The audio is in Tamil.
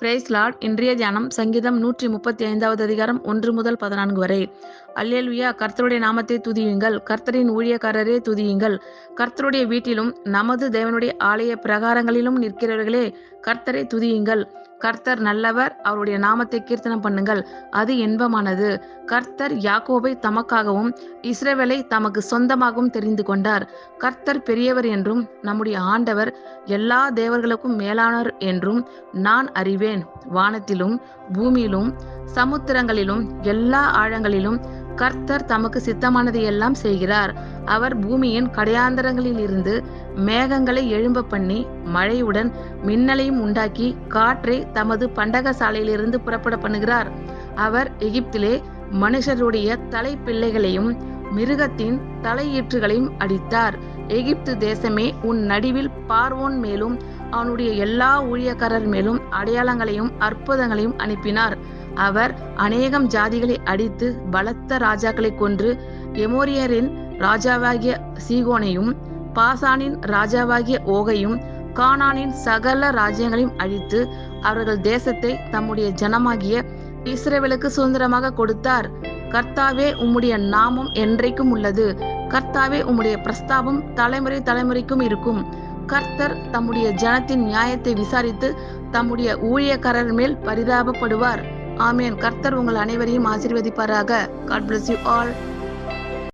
Price Lord. இன்றைய தியானம் சங்கீதம் 135வது அதிகாரம் 1 முதல் 14 வரை. அல்லேலுயா. கர்த்தருடைய நாமத்தை துதியுங்கள். கர்த்தரின் ஊழியக்காரரே துதியுங்கள். கர்த்தருடைய வீட்டிலும் நமது தேவனுடைய ஆலய பிரகாரங்களிலும் நிற்கிறவர்களே கர்த்தரை துதியுங்கள். கர்த்தர் நல்லவர், அவருடைய நாமத்தை கீர்த்தனம் பண்ணுங்கள், அது இன்பமானது. கர்த்தர் யாக்கோபை தமக்காகவும் இஸ்ரவேலை தமக்கு சொந்தமாகவும் தெரிந்து கொண்டார். கர்த்தர் பெரியவர் என்றும் நம்முடைய ஆண்டவர் எல்லா தேவர்களுக்கும் மேலானவர் என்றும் நான் அறிவேன். வானத்திலும் பூமியிலும் சமுத்திரங்களிலும் எல்லா ஆழங்களிலும் கர்த்தர் தமக்கு சித்தமானதை எல்லாம் செய்கிறார். அவர் பூமியின் கடையாந்தரங்களில் இருந்து மேகங்களை எழும்ப பண்ணி மழையுடன் மின்னலையும் உண்டாக்கி காற்றை தமது பண்டக சாலையிலிருந்து புறப்பட பண்ணுகிறார். அவர் எகிப்திலே மனுஷருடைய தலை பிள்ளைகளையும் மிருகத்தின் தலையீற்றுகளையும் அடித்தார். எகிப்து தேசமே, உன் நடுவில் பார்வோன் மேலும் அவனுடைய எல்லா ஊழியக்காரர் மேலும் அடையாளங்களையும் அற்புதங்களையும் அனுப்பினார். அவர் அநேகம் ஜாதிகளை அடித்து பலத்த ராஜாக்களை கொன்று எமோரியரின் ராஜாவாகிய சீகோனையும் பாசானின் ராஜாவாகிய ஓகையும் கானானின் சகல ராஜ்யங்களையும் அழித்து அவர்கள் தேசத்தை தம்முடைய ஜனமாகிய இஸ்ரவேலுக்கு சுதந்திரமாக கொடுத்தார். கர்த்தாவே, உம்முடைய நாமம் என்றைக்கும் உள்ளது. கர்த்தாவே, உம்முடைய பிரஸ்தாபம் தலைமுறை தலைமுறைக்கும் இருக்கும். கர்த்தர் தம்முடைய ஜனத்தின் நியாயத்தை விசாரித்து தம்முடைய ஊழியக்காரர் மேல் பரிதாபப்படுவார். ஆமேன். கர்த்தர் உங்கள் அனைவரையும் ஆசீர்வதிப்பாராக. God bless you all.